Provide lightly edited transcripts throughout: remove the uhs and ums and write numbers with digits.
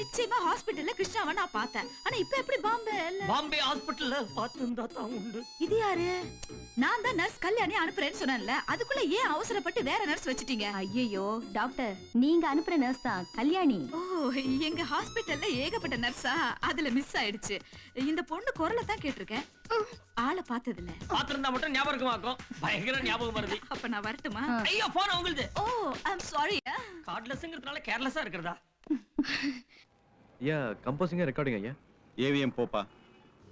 நிச்சயமா ஹாஸ்பிடல்ல கிருஷ்ணாவை நான் பார்த்தேன். ஆனா இப்ப எப்படி பாம்பே ஹாஸ்பிடல்ல பார்த்திருந்தா தான் உண்டு. இது யாரு? நான் தான் நர்ஸ் கல்யாணி அனுப்புறேன்னு சொன்னேன்ல, அதுக்குள்ள ஏன் அவசரப்பட்டு வேற நர்ஸ் வச்சிட்டீங்க? ஐயோ டாக்டர், நீங்க அனுப்புற நர்ஸ் தான் கல்யாணி. ஓ, எங்க ஹாஸ்பிடல்ல ஏகப்பட்ட நர்ஸா, அதுல மிஸ் ஆயிடுச்சு. இந்த பொண்ணு குரலை தான் கேட்டிருக்கேன், ஆளை பார்த்தது இல்ல. பாத்திருந்தா மட்டும் ஞாபகம் ஆக்கும். பயங்கர ஞாபகம் வருது. அப்ப நான் வரட்டுமா? ஐயோ போன் உங்களுது. ஓ ஐ அம் சாரி. கார்ட்லெஸ்ங்கிறதுனால கேர்லெஸ்ஸா இருக்கிறதா? ஐயா கம்போசிங்கா ரெக்கார்டிங் ஐயா. ஏவிஎம் போப்பா.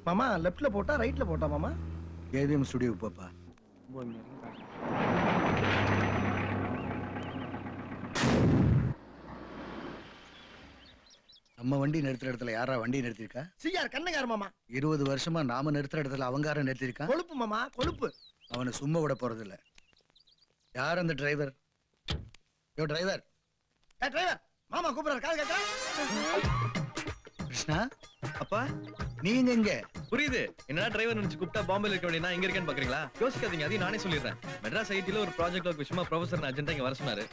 மாமா லெஃப்ட்ல போட்டா ரைட்ல போட்டா மாமா? ஏவிஎம் ஸ்டுடியோ போப்பா. நம்ம வண்டி நிறுத்துற இடத்துல யாரா வண்டி நிறுத்திருக்கா? சிஆர் கண்ணகார மாமா. 20 வருஷமா நாம நிறுத்துற இடத்துல அவங்கார நிறுத்திருக்கா? கொழுப்பு மாமா கொழுப்பு. அவனை சும்மா விட போறது இல்ல. யார் அந்த டிரைவர்? யோ டிரைவர். டிரைவர் மாமா கூப்பிடுறாரு, கால் கேட்கறேன். கிருஷ்ணா அப்பா நீங்க எங்க? புரியுது. என்னடா டிரைவர் நினைச்சு கூப்பிட்டா பாம்பேல இருக்க வேண்டிய நான் இங்க இருக்கேன்னு பாக்குறீங்களா? யோசிக்காதீங்க, அதையும் நானே சொல்லிடுறேன். மெட்ராஸ் ஐடில ஒரு ப்ராஜெக்ட் ஒர்க் விஷயமா ப்ரொஃபசர் அர்ஜென்ட்டா இங்க வர சொன்னாரு.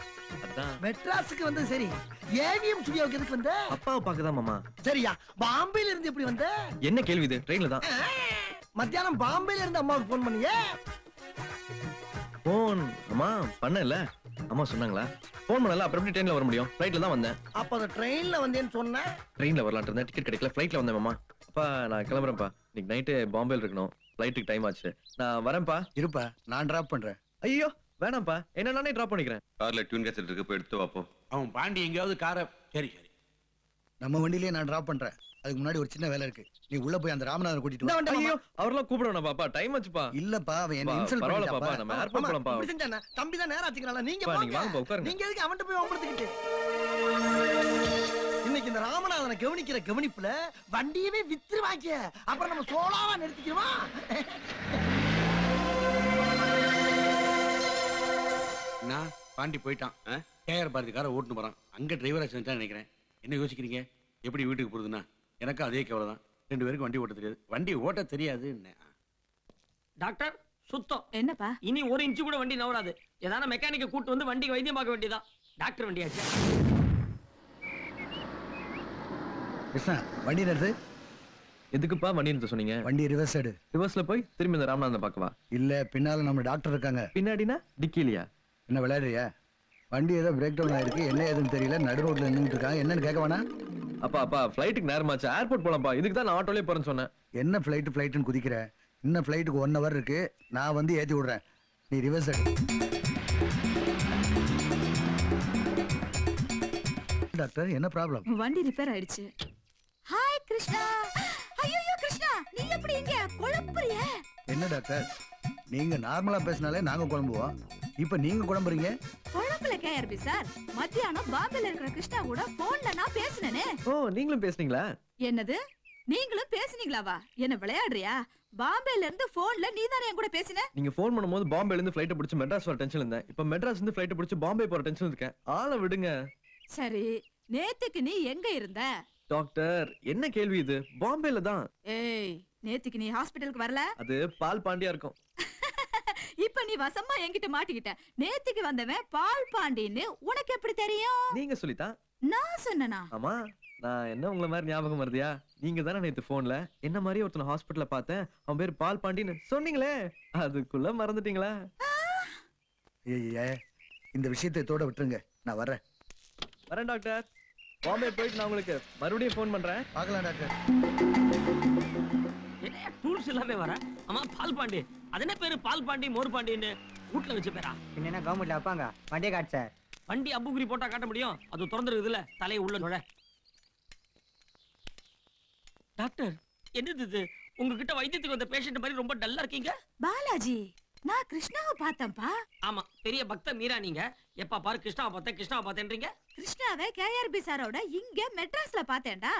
அதான் மெட்ராஸுக்கு வந்து சரி, ஏவிஎம் ஸ்டுடியோக்கு எதுக்கு வந்த? அப்பாவை பார்க்கதான் மாமா. சரியா, பாம்பேல இருந்து எப்படி வந்த? என்ன கேள்வி இது? ட்ரெயின்ல தான். மத்தியானம் பாம்பேல இருந்து அம்மாவுக்கு போன் பண்ணியே? போன் அம்மா பண்ணல. அம்மா சொன்னாங்களா? போன் பண்ணல. அப்புறம் எப்படி ட்ரெயின்ல வர முடியும்? ஃளைட்ல தான் வந்தேன். அப்ப அந்த ட்ரெயின்ல வந்தேன்னு சொன்ன? ட்ரெயின்ல வரலாம்னு இருந்தேன், டிக்கெட் கிடைக்கல, ஃளைட்ல வந்தேன் மாமா. அப்பா நான் கிளம்புறேன்ப்பா, இன்னைக்கு நைட்டு பாம்பேல இருக்கணும், ஃளைட்டுக்கு டைம் ஆச்சு. நான் வரேன்ப்பா. இருப்பா, நான் டிராப் பண்றேன். ஐயோ வேணாம்ப்பா, என்ன நானே டிராப் பண்ணிக்கிறேன். கார்ல டியூன் கேசட் இருக்கு, போய் எடுத்து வாப்போ. அவன் பாண்டி எங்கேயாவது காரை. சரி சரி, நம்ம வண்டியிலேயே நான் டிராப் பண்றேன். அதுக்கு முன்னாடி ஒரு சின்ன வேலை இருக்கு. நீ உள்ள போய் அந்த ராமநாதன் கூட்டிட்டு வா. ஐயோ அவர்லாம் கூப்பிடணும் பாப்பா, டைம் ஆச்சுப்பா. இல்லப்பா, அவன் என்ன இன்சல்ட் பரவாயில்ல பண்ணிட்டாப்பா. பாப்பா, நம்ம ஏர்போர்ட் போலாம்ப்பா. இப்படி செஞ்சானே, தம்பி தான் நேரா ஆச்சுக்கறல. நீங்க பா, நீங்க வாங்க போங்க. உட்காருங்க. நீங்க எதுக்கு அவன்கிட்ட போய் வம்பளத்துக்கிட்டு? இன்னைக்கு இந்த ராமநாதனை கவனிக்கிற கவனிப்புல வண்டியவே வித்துருவாங்க. அப்புறம் நம்ம சோலாவா நிறுத்திக்குமா? நான் பாண்டி போயிட்டான். கேஆர் பாரதி காரை ஓட்டுன்னு போறான். அங்க டிரைவரா செஞ்சுட்டான்னு நினைக்கிறேன். என்ன யோசிக்கிறீங்க? எப்படி வீட்டுக்கு போறதுன்னா எனக்கு அதே கவலை தான். 2 பேருக்கு வண்டி ஓட்ட தெரியாது. வண்டி ஓட்ட தெரியாது. டாக்டர் சுத்தம். என்னப்பா? இனி 1 இன்ச்சு கூட வண்டி நவராது. ஏதான மெக்கானிக்க கூட்டு வந்து வண்டிக்கு வைத்தியம் பார்க்க வேண்டியதா. டாக்டர் வண்டியாச்சு. கிருஷ்ணா வண்டி நிறுத்து. எதுக்குப்பா வண்டி நிறுத்த சொன்னீங்க? வண்டி ரிவர்ஸ் எடு. ரிவர்ஸ்ல போய் திரும்பி இந்த ராமநாதனை பார்க்கவா? இல்ல, பின்னால நம்ம டாக்டர் இருக்காங்க. பின்னாடினா டிக்கிலியா? என்ன விளையாடுறியா? வண்டி ஏதோ பிரேக் டவுன் ஆயிருக்கு, என்ன ஏதுன்னு தெரியல, நடு ரோட்ல நின்னுட்டு இருக்காங்க. என்னன்னு கேட்க வேணா? அப்பா ஃளைட்டுக்கு நேரமாச்சு, ஏர்போர்ட் போலாம்ப்பா. இதுக்கு தான் நான் ஆட்டோலயே போறேன்னு சொன்னேன். என்ன ஃளைட்டுன்னு குதிக்கிற? இன்னும் ஃளைட்டுக்கு 1 hour இருக்கு. நான் வந்து ஏத்தி விடுறேன், நீ ரிவர்ஸ் எடு. டாக்டர் என்ன ப்ராப்ளம்? வண்டி ரிப்பேர் ஆயிடுச்சு. ஹாய் கிருஷ்ணா. ஐயோ கிருஷ்ணா, நீ எப்படி இங்க குழம்புறிய? என்ன டாக்டர், நீங்க நார்மலா பேசினாலே நாங்க குழம்புவோம், இப்ப நீங்க குழம்புறீங்க? குழம்புல கேஆர்பி சார், மத்தியானம் பாம்பேல இருக்கிற கிருஷ்ணா கூட போன்ல நான் பேசினேனே. ஓ நீங்களும் பேசுனீங்களா? என்னது நீங்களும் பேசுனீங்களாவா? என்ன விளையாடுறியா? பாம்பேல இருந்து போன்ல நீ தானே என் கூட பேசின. நீங்க போன் பண்ணும்போது பாம்பேல இருந்து ஃளைட்ட பிடிச்சு மெட்ராஸ் வர டென்ஷன்ல இருந்தேன். இப்ப மெட்ராஸ் இருந்து ஃளைட்ட பிடிச்சு பாம்பே போற டென்ஷன்ல இருக்கேன். ஆளை விடுங்க. சரி, நேத்துக்கு நீ எங்க இருந்த? டாக்டர் என்ன கேள்வி இது? பாம்பேல தான். ஏய், நேத்துக்கு நீ ஹாஸ்பிடலுக்கு வரல? அது பால் பாண்டியா இருக்கும். இப்ப நீ வசமா என்கிட்ட மாட்டிக்கிட்ட. நேத்துக்கு வந்தவன் பால் பாண்டின்னு உனக்கு எப்படி தெரியும்? நீங்க சொல்லித்தான். நான் சொன்னனா? ஆமா, நான் என்ன உங்களை மாதிரி ஞாபகம் வருதியா? நீங்க தானே நேத்து போன்ல என்ன மாதிரி ஒருத்தன ஹாஸ்பிடல்ல பார்த்தேன், அவன் பேர் பால் பாண்டின்னு சொன்னீங்களே, அதுக்குள்ள மறந்துட்டீங்களா? இந்த விஷயத்தை தோட விட்டுருங்க, நான் வரேன். வரேன் டாக்டர். பாம்பே போயிட்டு நான் உங்களுக்கு மறுபடியும் போன் பண்றேன். பார்க்கலாம் டாக்டர். என்ன டூல்ஸ் எல்லாமே வர? ஆமா பால் பாண்டி. அது என்ன பேரு? பால் பாண்டி மோர் பாண்டின்னு வீட்ல வச்ச பேரா? என்ன கவர்மெண்ட்ல வைப்பாங்க? வண்டியை காட்டு சார். வண்டி அம்புகுறி போட்டா காட்ட முடியும்? அது திறந்துருக்குதுல, தலையை உள்ள நுழ. டாக்டர் என்னது இது? உங்ககிட்ட வைத்தியத்துக்கு வந்த பேஷண்ட் மாதிரி ரொம்ப டல்லா இருக்கீங்க. பாலாஜி, நான் கிருஷ்ணாவை பார்த்தேன்பா. ஆமா, பெரிய பக்த மீரா நீங்க. எப்ப பாரு கிருஷ்ணாவை பார்த்தேன்றீங்க. கிருஷ்ணாவை கேஆர்பி சாரோட இங்க மெட்ராஸ்ல பார்த்தேன்டா.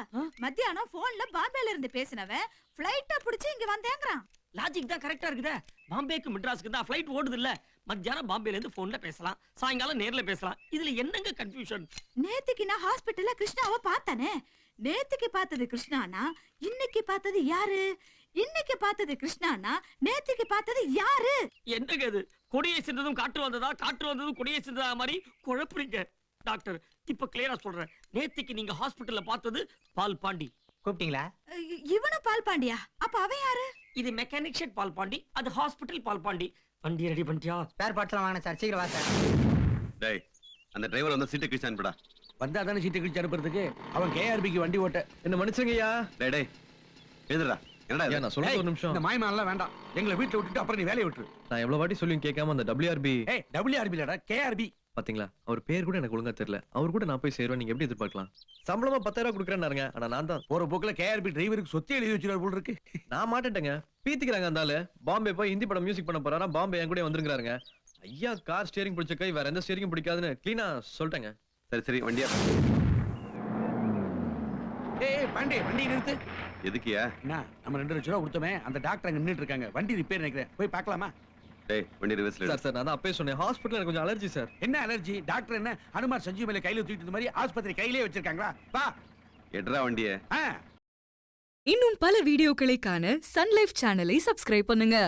மத்தியானம் போன்ல பாம்பேல இருந்து பேசினவன் ஃளைட்ட பிடிச்சு இங்க வந்தேங்கறான். லாஜிக் தான் கரெக்டா இருக்குதே. பாம்பேக்கு மெட்ராஸ்க்கு தான் ஃளைட் ஓடுது இல்ல. மத்தியானம் பாம்பேல இருந்து போன்ல பேசலாம், சாயங்காலம் நேர்ல பேசலாம். இதுல என்னங்க கன்ஃபியூஷன்? நேத்துக்கு நான் ஹாஸ்பிடல்ல கிருஷ்ணாவை பார்த்தனே. நேத்துக்கு பார்த்தது கிருஷ்ணானா இன்னைக்கு பார்த்தது யாரு? இன்னைக்கு பார்த்தது கிருஷ்ணானா நேத்துக்கு பார்த்தது யாரு? என்னங்க இது? கொடியை சென்றதும் காற்று வந்ததா, காற்று வந்ததும் கொடியை சென்றதா மாதிரி குழப்புறீங்க. டாக்டர் இப்ப கிளியரா சொல்றேன், நேத்திக்கு நீங்க ஹாஸ்பிடல்ல பார்த்தது பால் பாண்டி. கூப்பிட்டீங்களா? இவனும் பால் பாண்டியா? அப்ப அவன் யாரு? இது மெக்கானிக் ஷெட் பால் பாண்டி, அது ஹாஸ்பிடல் பால் பாண்டி. வண்டி ரெடி பண்ணிட்டியா? ஸ்பேர் பார்ட்ஸ்லாம் வாங்கினேன் சார், சீக்கிரம் வா சார். டேய் அந்த டிரைவர் வந்து சீட்டை கிழிச்சு அனுப்புடா. வந்தா தானே சீட்டை கிழிச்சு அனுப்புறதுக்கு. அவன் கேஆர்பிக்கு வண்டி ஓட்ட. என்ன மன்னிச்சுங்கய்யா. டேய் டேய் எழுதுடா. என்னடா ஐயா இது? நான் சொல்றது ஒரு நிமிஷம். இந்த மாயமாலாம் வேண்டாம். எங்களை வீட்டுல விட்டுட்டு அப்புறம் நீ வேலையை விட்டுரு. நான் எவ்வளவு வாட்டி சொல்லியும் கேட்காம அந்த WRB. ஏய் WRB இல்லடா, KRB. பாத்தீங்களா, அவர் பேர் கூட எனக்கு ஒழுங்கா தெரியல. அவர் கூட நான் போய் சேருவேன், நீங்க எப்படி எதிர்பார்க்கலாம்? சம்பளமா 10,000 கொடுக்குறேன்னாருங்க. ஆனா நான் தான் போற போக்குல KRB டிரைவருக்கு சொத்தை எழுதி வச்சிருக்காரு போல இருக்கு. நான் மாட்டேன்ட்டேங்க. பீத்திக்கிறாங்க அந்த ஆளு. பாம்பே போய் ஹிந்தி படம் மியூசிக் பண்ண போறாரா, பாம்பே என் கூட வந்துருங்கிறாருங்க. ஐயா கார் ஸ்டியரிங் பிடிச்ச கை வேற எந்த ஸ்டியரிங் பிடிக்காதுன்னு கிளீனா சொல்லிட்டேங்க. சரி சரி வண்டியா. ஏய் பாண்டி, வண்டி நிறுத்து. எதுக்கியா? என்ன நம்ம 2 லட்சம் ரூபா கொடுத்தோமே, அந்த டாக்டர் அங்க நின்னுட்டு இருக்காங்க. வண்டி ரிப்பேர் நினைக்கிறேன், போய் பார்க்கலாமா? டேய் வண்டி ரிவர்ஸ்ல எடு. சார் நான் தான் அப்பவே சொன்னேன், ஹாஸ்பிட்டல் எனக்கு கொஞ்சம் அலர்ஜி சார். என்ன அலர்ஜி? டாக்டர் என்ன அனுமார் சஞ்சீவ் மேல கையில தூக்கிட்டு இருந்த மாதிரி ஆஸ்பத்திரி கையிலே வச்சிருக்காங்களா? வா. எட்ரா வண்டியை. இன்னும் பல வீடியோக்களை காண சன் லைஃப் சேனலை சப்ஸ்கிரைப் பண்ணுங்க.